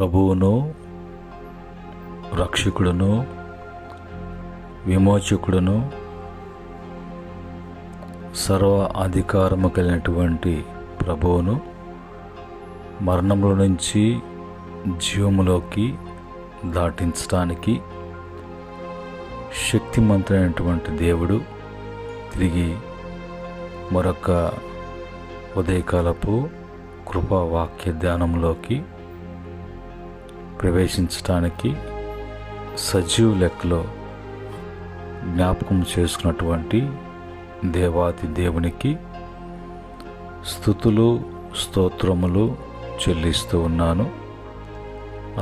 ప్రభువును, రక్షకుడును, విమోచకుడును, సర్వ అధికారము కలిగినటువంటి ప్రభువును మరణంలో నుంచి జీవములోకి దాటించడానికి శక్తిమంతుడైనటువంటి దేవుడు తిరిగి మరొక ఉదయకాలపు కృపావాక్య ధ్యానంలోకి ప్రవేశించడానికి సజీవ లెక్కలో జ్ఞాపకం చేసుకున్నటువంటి దేవాతి దేవునికి స్తుతులు స్తోత్రములు చెల్లిస్తూ ఉన్నాను.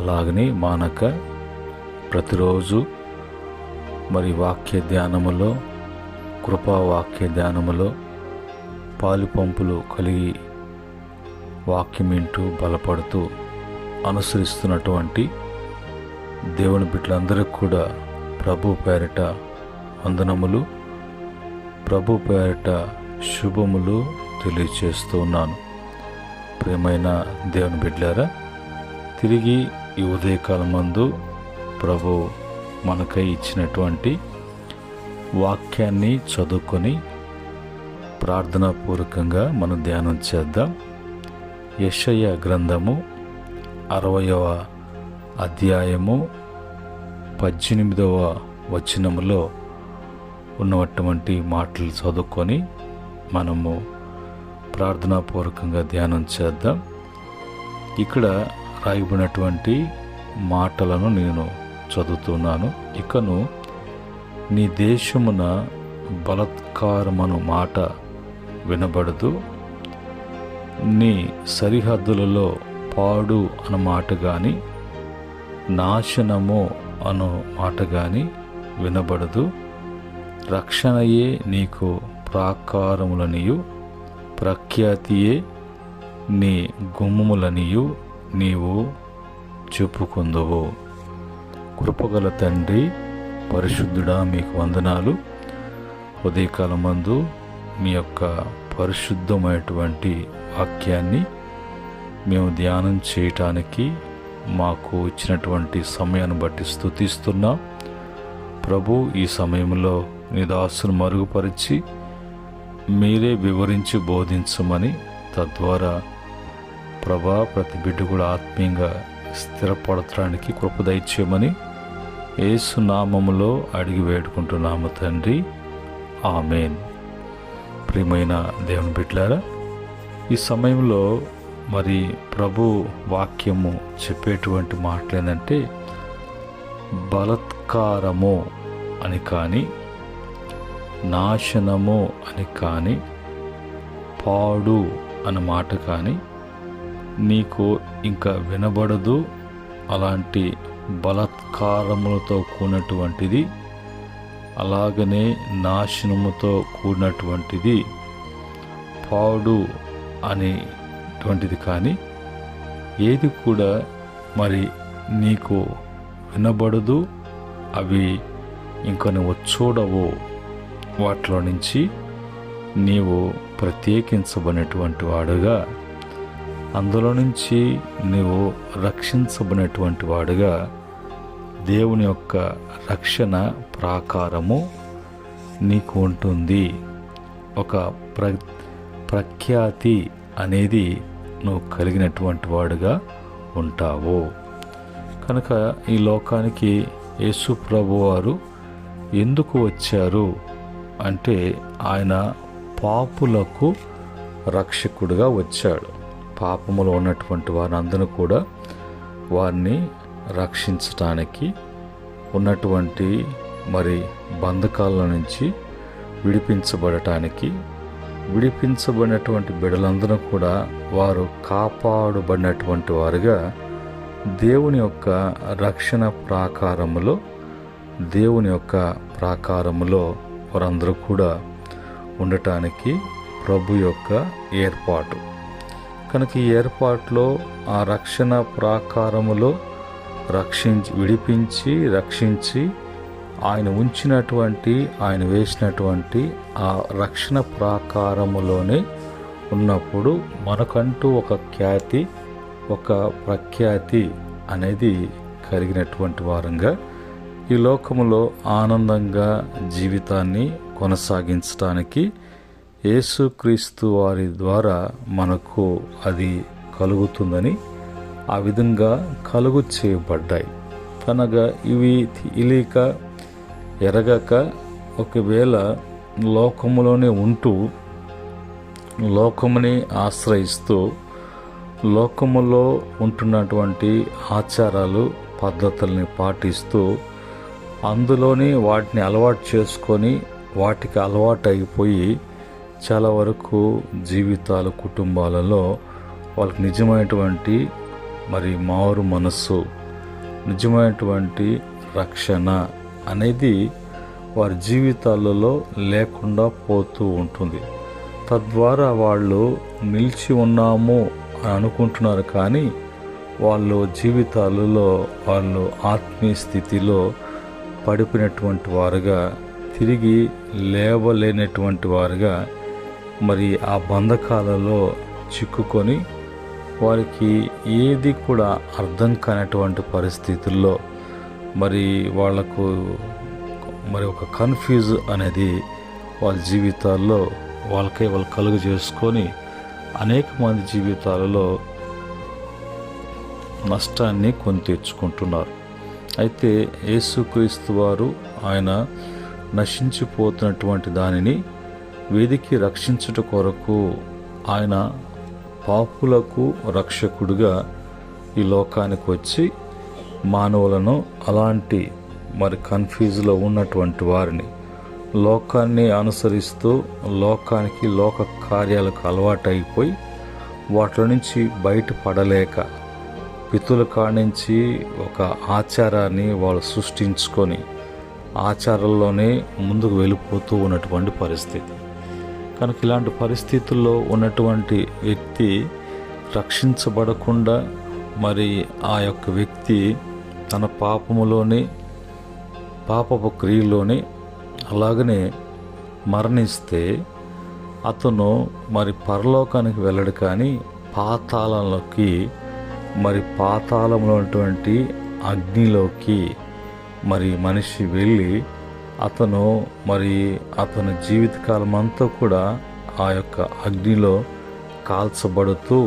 అలాగనే మానక ప్రతిరోజు మరి వాక్య ధ్యానములో, కృపావాక్య ధ్యానములో పాలుపంపులు కలిగి వాక్యం వింటూ బలపడుతూ అనుసరిస్తున్నటువంటి దేవుని బిడ్డలందరికీ కూడా ప్రభు పేరిట వందనములు, ప్రభు పేరిట శుభములు తెలియచేస్తూ ఉన్నాను. ప్రియమైన దేవుని బిడ్డలారా, తిరిగి ఈ ఉదయకాలం మందు ప్రభు మనకై ఇచ్చినటువంటి వాక్యాన్ని చదువుకొని ప్రార్థనాపూర్వకంగా మనం ధ్యానం చేద్దాం. యెషయా గ్రంథము 60వ అధ్యాయము 18వ వచనములో ఉన్నటువంటి మాటలు చదువుకొని మనము ప్రార్థనాపూర్వకంగా ధ్యానం చేద్దాం. ఇక్కడ రాయబడినటువంటి మాటలను నేను చదువుతున్నాను. ఇకను నీ దేశమున బలాత్కారమను మాట వినబడదు, నీ సరిహద్దులలో పాడు అన్న మాట కానీ నాశనము అను మాట కానీ వినబడదు. రక్షణయే నీకు ప్రాకారములనియు ప్రఖ్యాతియే నీ గుమ్మములనియు నీవు చెప్పుకుందువు. కృపగల తండ్రి, పరిశుద్ధుడా, మీకు వందనాలు. ఉదయకాలం మందు మీ యొక్క పరిశుద్ధమైనటువంటి వాక్యాన్ని మేము ధ్యానం చేయటానికి మాకు ఇచ్చినటువంటి సమయాన్ని బట్టి స్తుతిస్తున్నాం. ప్రభు, ఈ సమయంలో నీ దాసును మరుగుపరిచి మీరే వివరించి బోధించమని, తద్వారా ప్రభా ప్రతి బిడ్డ కూడా ఆత్మీయంగా స్థిరపడటానికి కృప దయచేయమని యేసు నామములో అడిగి వేడుకుంటున్నాము తండ్రి, ఆమేన్. ప్రియమైన దేవుని బిడ్డలారా, ఈ సమయంలో మరి ప్రభు వాక్యము చెప్పేటువంటి మాటలు ఏంటంటే బలాత్కారము అని కానీ, నాశనము అని కానీ, పాడు అన్న మాట కానీ నీకు ఇంకా వినబడదు. అలాంటి బలాత్కారములతో కూడినటువంటిది, అలాగనే నాశనముతో కూడినటువంటిది, పాడు అనేటువంటిది కానీ ఏది కూడా మరి నీకు వినబడదు. అవి ఇంకా నువ్వు చూడవు. వాటిలో నుంచి నీవు ప్రత్యేకించబడినటువంటి వాడుగా, అందులో నుంచి నీవు రక్షించబడినటువంటి వాడుగా దేవుని యొక్క రక్షణ ప్రాకారము నీకు ఉంటుంది. ఒక ప్రఖ్యాతి అనేది నువ్వు కలిగినటువంటి వాడుగా ఉంటావు. కనుక ఈ లోకానికి యేసు ప్రభువారు ఎందుకు వచ్చారు అంటే ఆయన పాపులకు రక్షకుడుగా వచ్చాడు. పాపములో ఉన్నటువంటి వారందరూ కూడా వారిని రక్షించటానికి, ఉన్నటువంటి మరి బంధకాల నుంచి విడిపించబడినటువంటి బిడ్డలందరూ కూడా వారు కాపాడబడినటువంటి వారుగా దేవుని యొక్క రక్షణ ప్రాకారములో, దేవుని యొక్క ప్రాకారములో వారందరూ కూడా ఉండటానికి ప్రభు యొక్క ఏర్పాటు. కనుక ఈ ఏర్పాటులో ఆ రక్షణ ప్రాకారములో విడిపించి రక్షించి ఆయన ఉంచినటువంటి, ఆయన వేసినటువంటి ఆ రక్షణ ప్రాకారములోనే ఉన్నప్పుడు మనకంటూ ఒక ఖ్యాతి, ఒక ప్రఖ్యాతి అనేది కలిగినటువంటి వారంగా ఈ లోకములో ఆనందంగా జీవితాన్ని కొనసాగించడానికి యేసుక్రీస్తు వారి ద్వారా మనకు అది కలుగుతుందని, ఆ విధంగా కలుగు చేయబడ్డాయి కనుక ఇవి తెలియక ఎరగక ఒకవేళ లోకములోనే ఉంటూ లోకముని ఆశ్రయిస్తూ లోకములో ఉంటున్నటువంటి ఆచారాలు పద్ధతుల్ని పాటిస్తూ అందులోనే వాటిని అలవాటు చేసుకొని వాటికి అలవాటు అయిపోయి చాలా వరకు జీవితాలు కుటుంబాలలో వాళ్ళకి నిజమైనటువంటి మారు మనస్సు, నిజమైనటువంటి రక్షణ అనేది వారి జీవితాలలో లేకుండా పోతూ ఉంటుంది. తద్వారా వాళ్ళు నిలిచి ఉన్నాము అని అనుకుంటున్నారు, కానీ వాళ్ళు జీవితాలలో వాళ్ళు ఆత్మీయ స్థితిలో పడిపోయినటువంటి వారుగా, తిరిగి లేవలేనటువంటి వారుగా ఆ బంధకాలలో చిక్కుకొని వారికి ఏది కూడా అర్థం కానటువంటి పరిస్థితుల్లో వాళ్లకు ఒక కన్ఫ్యూజ్ అనేది వాళ్ళ జీవితాల్లో వాళ్ళు కలుగు చేసుకొని అనేక మంది జీవితాలలో నష్టాన్ని కొని తెచ్చుకుంటున్నారు. అయితే యేసుక్రీస్తు వారు ఆయన నశించిపోతున్నటువంటి దానిని వెదికి రక్షించుట కొరకు ఆయన పాపులకు రక్షకుడుగా ఈ లోకానికి వచ్చి మానవులను అలాంటి కన్ఫ్యూజ్లో ఉన్నటువంటి వారిని లోకాన్ని అనుసరిస్తూ లోకానికి లోక కార్యాలకు అలవాటైపోయి వాటి నుంచి బయటపడలేక పితుల కానించి ఒక ఆచారాన్ని వాళ్ళు సృష్టించుకొని ఆచారంలోనే ముందుకు వెళ్ళిపోతూ ఉన్నటువంటి పరిస్థితి. కనుక ఇలాంటి పరిస్థితుల్లో ఉన్నటువంటి వ్యక్తి రక్షించబడకుండా ఆ యొక్క వ్యక్తి తన పాపపు క్రియలోనే అలాగనే మరణిస్తే అతను పరలోకానికి వెళ్ళడు, కానీ పాతాళంలోకి పాతాళంలో ఉన్నటువంటి అగ్నిలోకి మనిషి వెళ్ళి అతను అతని జీవితకాలం అంతా కూడా ఆ యొక్క అగ్నిలో కాల్చబడుతూ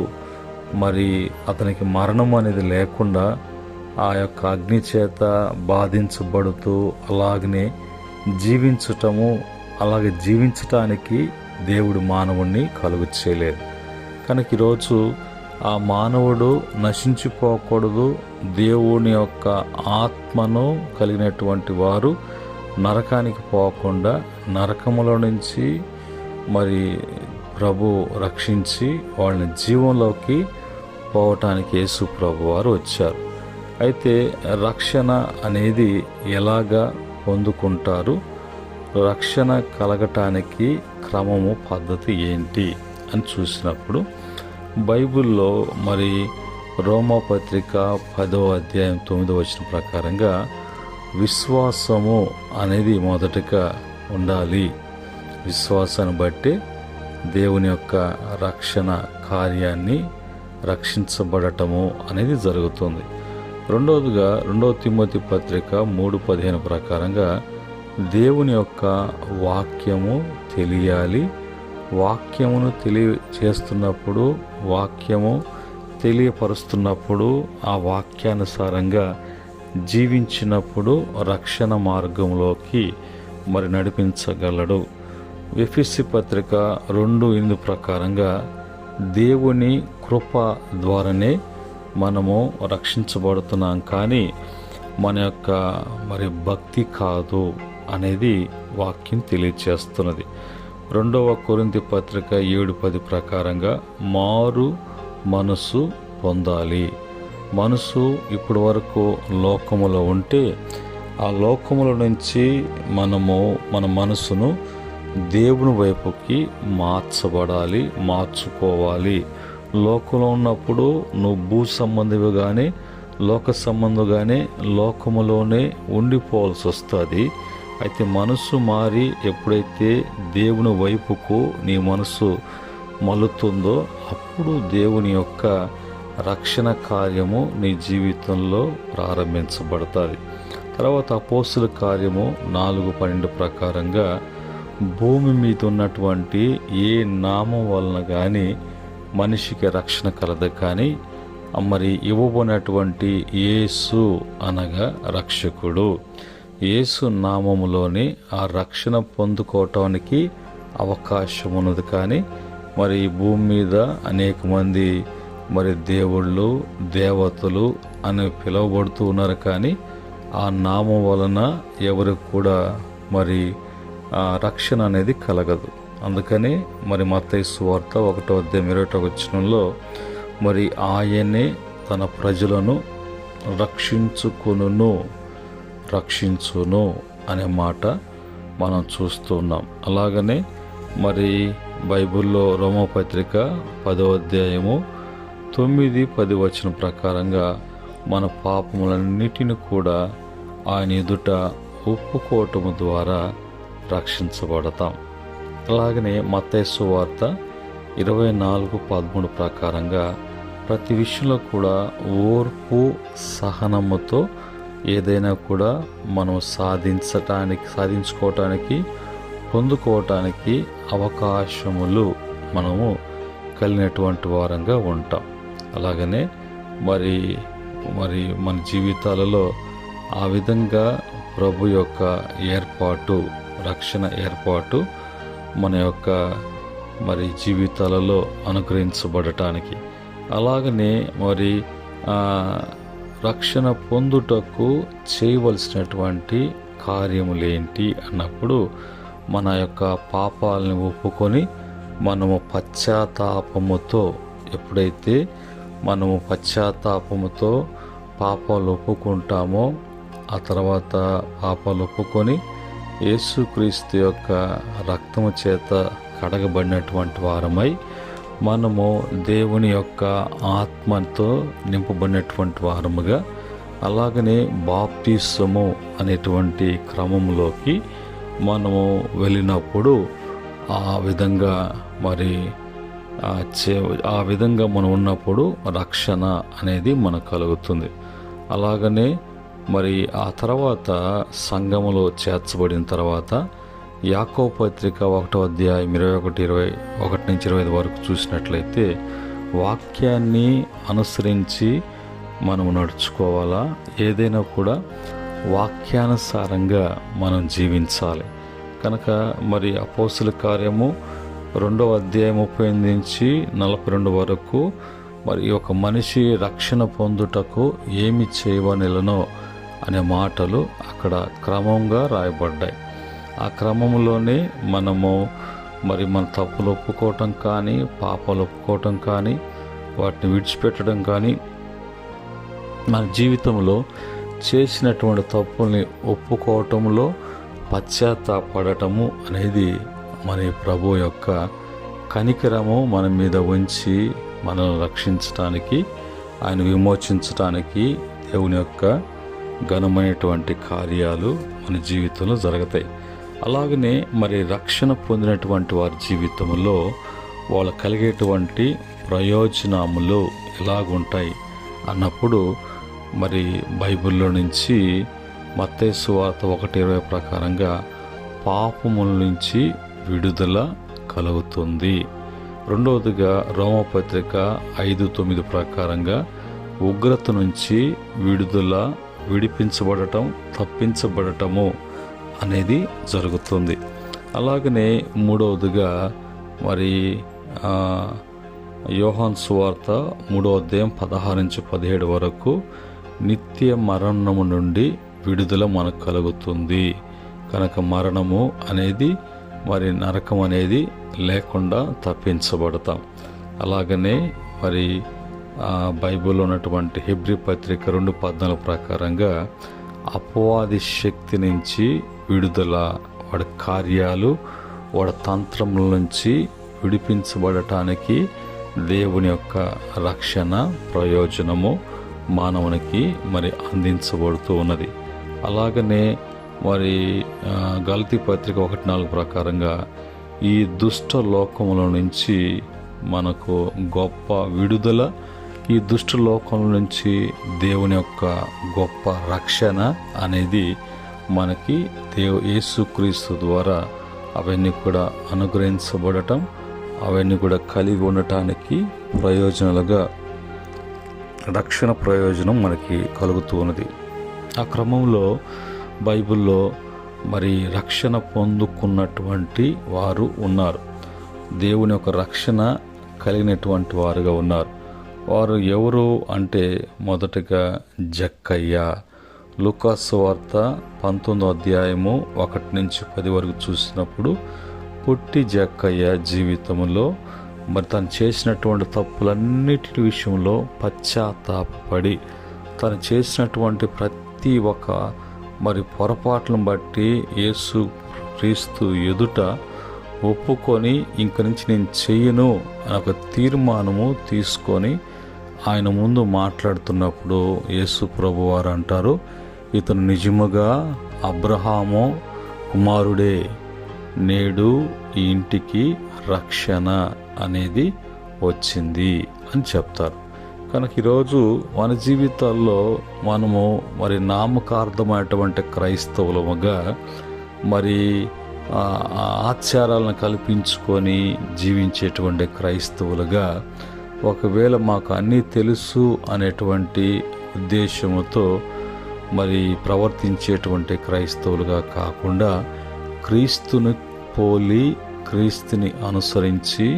అతనికి మరణం అనేది లేకుండా ఆ యొక్క అగ్ని చేత బాధించబడుతూ అలాగనే అలాగే జీవించటానికి దేవుడు మానవుణ్ణి కలుగు చేయలేదు. కనుక ఈరోజు ఆ మానవుడు నశించిపోకూడదు, దేవుని యొక్క ఆత్మను కలిగినటువంటి వారు నరకానికి పోకుండా నరకములో నుంచి ప్రభు రక్షించి వాళ్ళని జీవంలోకి పోవటానికి యేసు ప్రభు వారు వచ్చారు. అయితే రక్షణ అనేది ఎలాగా పొందుకుంటారు, రక్షణ కలగటానికి క్రమము పద్ధతి ఏంటి అని చూసినప్పుడు బైబిల్లో రోమాపత్రిక 10వ అధ్యాయం 9వ వచనం ప్రకారంగా విశ్వాసము అనేది మొదటగా ఉండాలి. విశ్వాసాన్ని బట్టి దేవుని యొక్క రక్షణ కార్యాన్ని రక్షించబడటము అనేది జరుగుతుంది. రెండవదిగా 2వ తిమోతి పత్రిక 3:15 ప్రకారంగా దేవుని యొక్క వాక్యము తెలియాలి. వాక్యమును తెలియచేస్తున్నప్పుడు, వాక్యము తెలియపరుస్తున్నప్పుడు, ఆ వాక్యానుసారంగా జీవించినప్పుడు రక్షణ మార్గంలోకి నడిపించగలడు. ఎఫెసీ పత్రిక 2:8 ప్రకారంగా దేవుని కృప ద్వారానే మనము రక్షించబడుతున్నాం, కానీ మన యొక్క భక్తి కాదు అనేది వాక్యం తెలియచేస్తున్నది. 2వ కొరింథీ పత్రిక 7:10 ప్రకారంగా మారు మనసు పొందాలి. మనసు ఇప్పటి వరకు లోకములో ఉంటే ఆ లోకముల నుంచి మన మనసును దేవుని వైపుకి మార్చబడాలి, మార్చుకోవాలి. లోకంలో ఉన్నప్పుడు నువ్వు భూ సంబంధిగానే లోక సంబంధంగానే లోకములోనే ఉండిపోవాల్సి వస్తుంది. అయితే మనసు మారి ఎప్పుడైతే దేవుని వైపుకు నీ మనసు మలుతుందో అప్పుడు దేవుని యొక్క రక్షణ కార్యము నీ జీవితంలో ప్రారంభించబడతాది. తర్వాత అపోస్తుల కార్యము 4:12 ప్రకారంగా భూమి మీద ఉన్నటువంటి ఏ నామం వలన కానీ మనిషికి రక్షణ కలదు, కానీ మరి ఇవ్వబడినటువంటి యేసు అనగా రక్షకుడు. యేసు నామములోని ఆ రక్షణ పొందుకోవటానికి అవకాశం ఉన్నది. కానీ మరి ఈ భూమి మీద అనేక మంది మరి దేవుళ్ళు, దేవతలు అని పిలువబడుతూ ఉన్నారు, కానీ ఆ నామం వలన ఎవరికి కూడా మరి రక్షణ అనేది కలగదు. అందుకని మరి మత్తయి సువార్త 1:21 మరి ఆయనే తన ప్రజలను రక్షించును అనే మాట మనం చూస్తున్నాం. అలాగనే మరి బైబిల్లో రోమపత్రిక 10:9-10 ప్రకారంగా మన పాపములన్నిటిని కూడా ఆయన ఎదుట ఒప్పుకోవటము ద్వారా రక్షించబడతాం. అలాగనే మత్తయి సువార్త 24:13 ప్రకారంగా ప్రతి విషయంలో కూడా ఓర్పు సహనముతో ఏదైనా కూడా మనం సాధించుకోవటానికి పొందుకోవటానికి అవకాశములు మనము కలిగినటువంటి వారంగా ఉంటాం. అలాగనే మరి మన జీవితాలలో ఆ విధంగా ప్రభు యొక్క ఏర్పాటు, రక్షణ ఏర్పాటు మన యొక్క మరి జీవితాలలో అనుగ్రహించబడటానికి, అలాగనే మరి రక్షణ పొందుటకు చేయవలసినటువంటి కార్యములేంటి అన్నప్పుడు మన యొక్క పాపాలను ఒప్పుకొని మనము పశ్చాత్తాపముతో, ఎప్పుడైతే మనము పశ్చాత్తాపముతో పాపాలు ఒప్పుకుంటామో ఆ తర్వాత పాపాలు ఒప్పుకొని యేసుక్రీస్తు యొక్క రక్తము చేత కడగబడినటువంటి వారమై మనము దేవుని యొక్క ఆత్మతో నింపబడినటువంటి వారముగా, అలాగనే బాప్తిసము అనేటువంటి క్రమంలోకి మనము వెళ్ళినప్పుడు ఆ విధంగా మనం ఉన్నప్పుడు రక్షణ అనేది మనకు కలుగుతుంది. అలాగనే మరి ఆ తర్వాత సంఘములో చేర్చబడిన తర్వాత యాకోబు పత్రిక 1:21-25 వరకు చూసినట్లయితే వాక్యాన్ని అనుసరించి మనం నడుచుకోవాలా, ఏదైనా కూడా వాక్యానుసారంగా మనం జీవించాలి. కనుక మరి అపోస్తుల కార్యము 2:38-42 వరకు మరి ఒక మనిషి రక్షణ పొందుటకు ఏమి చేయవలెనో అనే మాటలు అక్కడ క్రమంగా రాయబడ్డాయి. ఆ క్రమంలోనే మనము మరి మన తప్పులు ఒప్పుకోవటం కానీ, పాపాలు ఒప్పుకోవటం కానీ, వాటిని విడిచిపెట్టడం కానీ, మన జీవితంలో చేసినటువంటి తప్పుల్ని ఒప్పుకోవటంలో పశ్చాత్తాపడటము అనేది మన ప్రభు యొక్క కనికరము మన మీద ఉంచి మనల్ని రక్షించటానికి, ఆయన విమోచించటానికి దేవుని యొక్క ఘనమైనటువంటి కార్యాలు మన జీవితంలో జరుగుతాయి. అలాగనే మరి రక్షణ పొందినటువంటి వారి జీవితంలో వాళ్ళు కలిగేటువంటి ప్రయోజనములు ఎలాగుంటాయి అన్నప్పుడు మరి బైబిల్లో నుంచి మత్తయి సువార్త 1:20 ప్రకారంగా పాపముల నుంచి విడుదల కలుగుతుంది. రెండవదిగా రోమపత్రిక 5:9 ప్రకారంగా ఉగ్రత నుంచి విడుదల, విడిపించబడటం, తప్పించబడటము అనేది జరుగుతుంది. అలాగనే మూడవదిగా మరి యోహాను సువార్త 3:16-17 వరకు నిత్య మరణము నుండి విడుదల మనకు కలుగుతుంది. కనుక మరణము అనేది మరి నరకం అనేది లేకుండా తప్పించబడతాం. అలాగనే మరి బైబిల్లో ఉన్నటువంటి హెబ్రీ పత్రిక 2:14 ప్రకారంగా అపవాది శక్తి నుంచి విడుదల, వాడి కార్యాలు, వాడి తంత్రముల నుంచి విడిపించబడటానికి దేవుని యొక్క రక్షణ ప్రయోజనము మానవునికి మరి అందించబడుతూ ఉన్నది. అలాగనే మరి గలతీ పత్రిక 1:4 ప్రకారంగా ఈ దుష్ట లోకముల నుంచి మనకు గొప్ప విడుదల, ఈ దుష్ట లోకం నుంచి దేవుని యొక్క గొప్ప రక్షణ అనేది మనకి యేసుక్రీస్తు ద్వారా అవన్నీ కూడా అనుగ్రహించబడటం, అవన్నీ కూడా కలిగి ఉండటానికి ప్రయోజనాలుగా రక్షణ ప్రయోజనం మనకి కలుగుతూ ఉన్నది. ఆ క్రమంలో బైబిల్లో మరి రక్షణ పొందుకున్నటువంటి వారు ఉన్నారు, దేవుని యొక్క రక్షణ కలిగినటువంటి వారుగా ఉన్నారు. వారు ఎవరు అంటే మొదటగా జక్కయ్య. లూకాసు వార్త 19వ అధ్యాయము 1-10 వరకు చూసినప్పుడు పుట్టి జక్కయ్య జీవితంలో మరి తను చేసినటువంటి తప్పులన్నిటి విషయంలో పశ్చాత్తాపడి తను చేసినటువంటి ప్రతి ఒక్క మరి పొరపాట్లను బట్టి యేసు క్రీస్తు ఎదుట ఒప్పుకొని ఇంక నుంచి నేను చెయ్యను అని ఒక తీర్మానము తీసుకొని ఆయన ముందు మాట్లాడుతున్నప్పుడు యేసు ప్రభువారు అంటారు, ఇతను నిజముగా అబ్రహాము కుమారుడే, నేడు ఈ ఇంటికి రక్షణ అనేది వచ్చింది అని చెప్తారు. కనుక ఈరోజు మన జీవితాల్లో మనము మరి నామకార్థమైనటువంటి క్రైస్తవులముగా మరి ఆచారాలను కల్పించుకొని జీవించేటువంటి క్రైస్తవులుగా, ఒకవేళ మాకు అన్నీ తెలుసు అనేటువంటి ఉద్దేశముతో మరి ప్రవర్తించేటువంటి క్రైస్తవులుగా కాకుండా క్రీస్తుని పోలి క్రీస్తుని అనుసరించి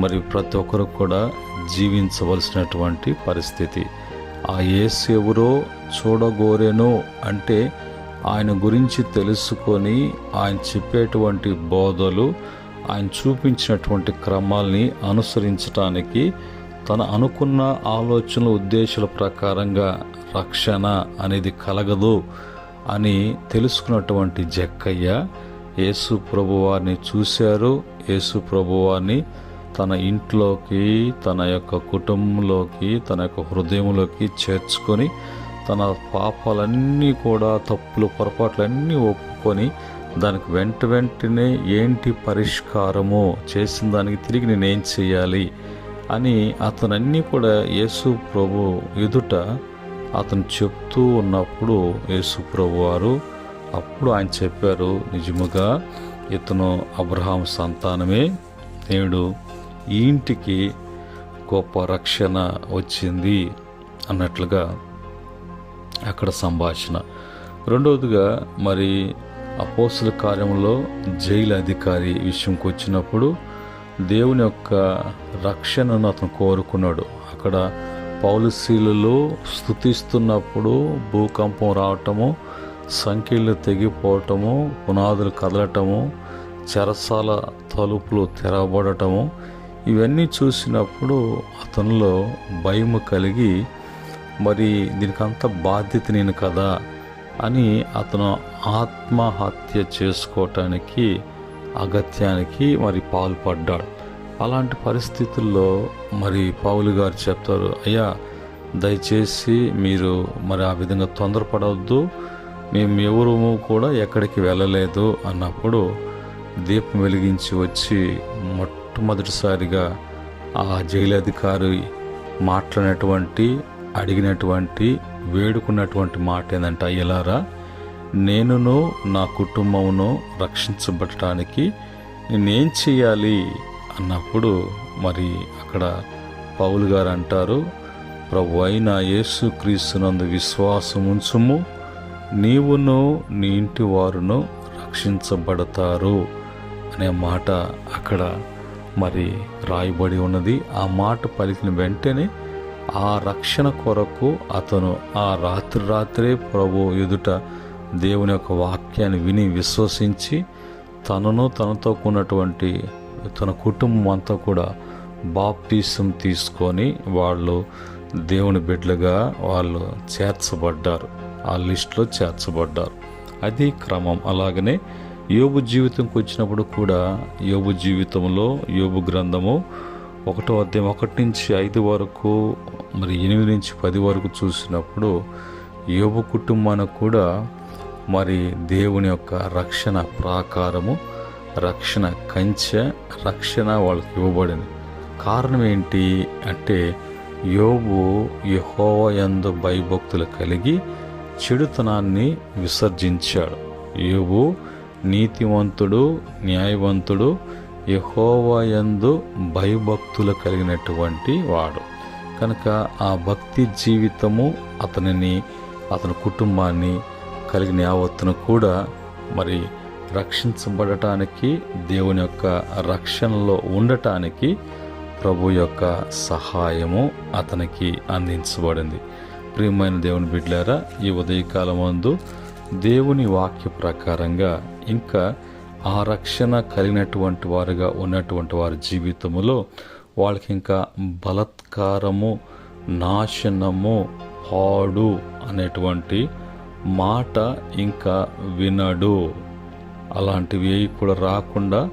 మరి ప్రతి ఒక్కరు కూడా జీవించవలసినటువంటి పరిస్థితి. ఆ యేసు ఎవరో చూడగోరేనో అంటే ఆయన గురించి తెలుసుకొని ఆయన చెప్పేటువంటి బోధలు, ఆయన చూపించినటువంటి క్రమాల్ని అనుసరించటానికి తను అనుకున్న ఆలోచనల ఉద్దేశాల ప్రకారంగా రక్షణ అనేది కలగదు అని తెలుసుకున్నటువంటి జక్కయ్య యేసు ప్రభువారిని చూశారు. యేసు ప్రభువారిని తన ఇంట్లోకి, తన యొక్క కుటుంబంలోకి, తన యొక్క హృదయంలోకి చేర్చుకొని తన పాపాలన్నీ కూడా తప్పులు పొరపాట్లన్నీ ఒప్పుకొని దానికి వెంటనే ఏంటి పరిష్కారము, చేసిన దానికి తిరిగి నేనేం చేయాలి అని అతనన్నీ కూడా యేసు ప్రభు ఎదుట అతను చెప్తూ ఉన్నప్పుడు యేసు ప్రభు వారు అప్పుడు ఆయన చెప్పారు, నిజముగా ఇతను అబ్రహాం సంతానమే, నేడు ఈ ఇంటికి గొప్ప రక్షణ వచ్చింది అన్నట్లుగా అక్కడ సంభాషణ. రెండవదిగా మరి అపోస్తుల కార్యంలో జైలు అధికారి విషయంకి వచ్చినప్పుడు దేవుని యొక్క రక్షణను అతను కోరుకున్నాడు. అక్కడ పౌలుశీలులు స్తుతిస్తున్నప్పుడు భూకంపం రావటము, సంఖ్యలు తెగిపోవటము, పునాదులు కదలటము, చెరసాల తలుపులు తెరవబడటము, ఇవన్నీ చూసినప్పుడు అతనిలో భయం కలిగి మరి దీనికంత బాధ్యత నేను కదా అని అతను ఆత్మహత్య చేసుకోవటానికి అగత్యానికి మరి పాల్పడ్డాడు. అలాంటి పరిస్థితుల్లో మరి పౌలు గారు చెప్తారు, అయ్యా దయచేసి మీరు మరి ఆ విధంగా తొందరపడవద్దు, మేము ఎవరు కూడా ఎక్కడికి వెళ్ళలేదు అన్నప్పుడు దీపం వెలిగించి వచ్చి మొట్టమొదటిసారిగా ఆ జైలు అధికారి మాట్లాడినటువంటి, అడిగినటువంటి, వేడుకున్నటువంటి మాట ఏంటంటే, అయ్యలారా నేనును నా కుటుంబమును రక్షించబడటానికి నేనేం చేయాలి అన్నప్పుడు మరి అక్కడ పౌలు గారు అంటారు, ప్రభు అయిన యేసుక్రీస్తునందు విశ్వాసం ఉంచుము, నీవును నీ ఇంటి వారును రక్షించబడతారు అనే మాట అక్కడ మరి రాయబడి ఉన్నది. ఆ మాట పలికిన వెంటనే ఆ రక్షణ కొరకు అతను ఆ రాత్రే ప్రభు ఎదుట దేవుని యొక్క వాక్యాన్ని విని విశ్వసించి తనను తనతో ఉన్నటువంటి తన కుటుంబం అంతా కూడా బాప్టిజం తీసుకొని వాళ్ళు దేవుని బిడ్డలుగా వాళ్ళు చేర్చబడ్డారు, ఆ లిస్టులో చేర్చబడ్డారు. అది క్రమం. అలాగనే యోబు జీవితంకి వచ్చినప్పుడు కూడా యోబు జీవితంలో యోబు గ్రంథము 1వ అధ్యాయం 1-5 వరకు మరి 8-10 వరకు చూసినప్పుడు యోబు కుటుంబానికి కూడా మరి దేవుని యొక్క రక్షణ ప్రాకారము, రక్షణ కంచె, రక్షణ వాళ్ళకి ఇవ్వబడింది. కారణం ఏంటి అంటే యోబు యెహోవా యందు భయభక్తులు కలిగి చెడుతనాన్ని విసర్జించాడు. యోబు నీతివంతుడు, న్యాయవంతుడు, యెహోవా యందు భయభక్తులు కలిగినటువంటి వాడు కనుక ఆ భక్తి జీవితము అతని కుటుంబాన్ని కలిగిన యావత్తును కూడా మరి రక్షించబడటానికి, దేవుని యొక్క రక్షణలో ఉండటానికి ప్రభు యొక్క సహాయము అతనికి అందించబడింది. ప్రియమైన దేవుని బిడ్డలారా, ఈ ఉదయకాలమందు దేవుని వాక్య ప్రకారంగా ఇంకా ఆ రక్షణ కలిగినటువంటి వారుగా ఉన్నటువంటి వారి జీవితములో వాళ్ళకి ఇంకా బలత్కారము, నాశనము, పాడు అనేటువంటి మాట ఇంకా వినడు. అలాంటివి కూడా రాకుండా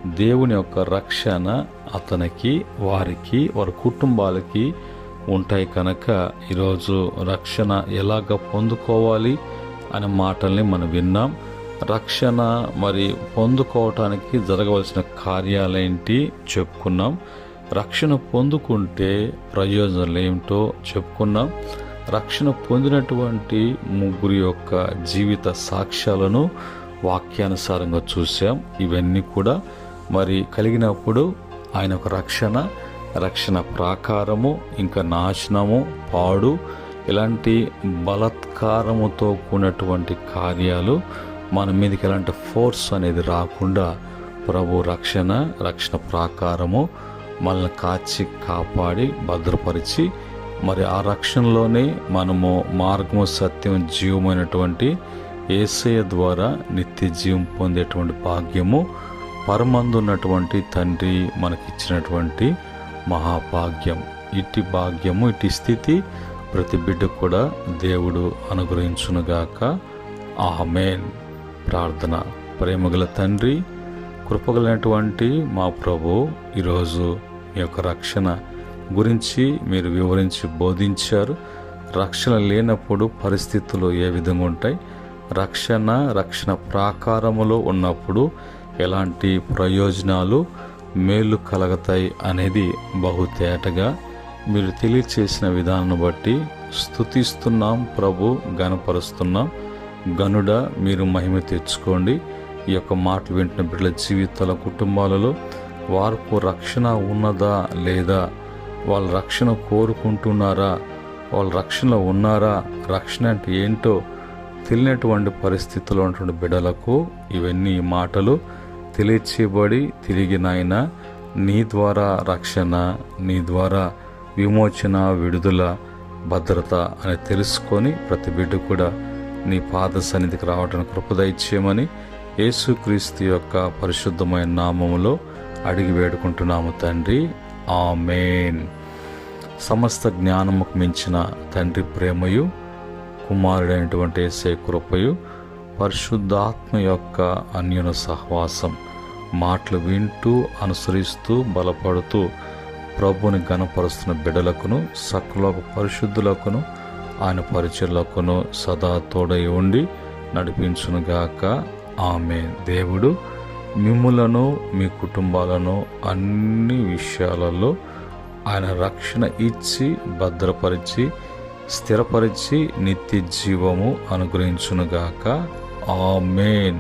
దేవుని యొక్క రక్షణ అతనికి, వారికి, వారి కుటుంబాలకి ఉంటాయి కనుక ఈరోజు రక్షణ ఎలాగ పొందుకోవాలి అనే మాటల్ని మనం విన్నాం. రక్షణ మరి పొందుకోవటానికి జరగవలసిన కార్యాలేంటి చెప్పుకున్నాం. రక్షణ పొందుకుంటే ప్రయోజనాలు ఏమిటో చెప్పుకున్నాం. రక్షణ పొందినటువంటి ముగ్గురు యొక్క జీవిత సాక్ష్యాలను వాక్యానుసారంగా చూసాం. ఇవన్నీ కూడా మరి కలిగినప్పుడు ఆయన ఒక రక్షణ ప్రాకారము, ఇంకా నాశనము, పాడు, ఇలాంటి బలత్కారముతో కూడినటువంటి కార్యాలు మన మీదకి ఎలాంటి ఫోర్స్ అనేది రాకుండా ప్రభు రక్షణ ప్రాకారము మనల్ని కాచి కాపాడి భద్రపరిచి మరి ఆ రక్షణలోనే మనము మార్గము, సత్యం, జీవమైనటువంటి యేసయ్య ద్వారా నిత్య జీవం పొందేటువంటి భాగ్యము పరమందున్నటువంటి తండ్రి మనకిచ్చినటువంటి మహాభాగ్యం. ఇట్టి భాగ్యము, ఇట్టి స్థితి ప్రతి బిడ్డ కూడా దేవుడు అనుగ్రహించునుగాక. ఆమేన్. ప్రార్థన. ప్రేమగల తండ్రి, కృపగలైనటువంటి మా ప్రభు, ఈరోజు మీ యొక్క రక్షణ గురించి మీరు వివరించి బోధించారు. రక్షణ లేనప్పుడు పరిస్థితులు ఏ విధంగా ఉంటాయి, రక్షణ ప్రాకారములో ఉన్నప్పుడు ఎలాంటి ప్రయోజనాలు, మేలు కలగతాయి అనేది బహుతేటగా మీరు తెలియచేసిన విధానాన్ని బట్టి స్తుతిస్తున్నాం ప్రభు, గణపరుస్తున్నాం. గనుడ మీరు మహిమ తెచ్చుకోండి. ఈ యొక్క మాటలు వింటున్న బిడ్డల జీవితాల, కుటుంబాలలో వారికి రక్షణ ఉన్నదా లేదా, వాళ్ళు రక్షణ కోరుకుంటున్నారా, వాళ్ళు రక్షణలో ఉన్నారా, రక్షణ అంటే ఏంటో తెలియనటువంటి పరిస్థితుల్లో ఉన్నటువంటి బిడ్డలకు ఇవన్నీ మాటలు తెలియచేయబడి తిరిగి నాయన నీ ద్వారా రక్షణ, నీ ద్వారా విమోచన, విడుదల, భద్రత అని తెలుసుకొని ప్రతి బిడ్డ కూడా నీ పాద సన్నిధికి రావడానికి కృప దయచేయమని యేసుక్రీస్తు యొక్క పరిశుద్ధమైన నామములో అడిగి వేడుకుంటున్నాము తండ్రి. ఆమేన్. సమస్త జ్ఞానముకు మించిన తండ్రి ప్రేమయు, కుమారుడైనటువంటి యేసయ్య కృపయు, పరిశుద్ధాత్మ యొక్క అన్యోన్య సహవాసం మాటలు వింటూ అనుసరిస్తూ బలపడుతూ ప్రభుని ఘనపరుస్తున్న బిడ్డలకును, సకల పరిశుద్ధులకును, ఆయన పరిచర్లకును సదా తోడై ఉండి నడిపించునుగాక. ఆమేన్. దేవుడు మిమ్ములను, మీ కుటుంబాలను అన్ని విషయాలలో ఆయన రక్షణ ఇచ్చి భద్రపరిచి స్థిరపరిచి నిత్య జీవము అనుగ్రహించునుగాక. ఆమేన్.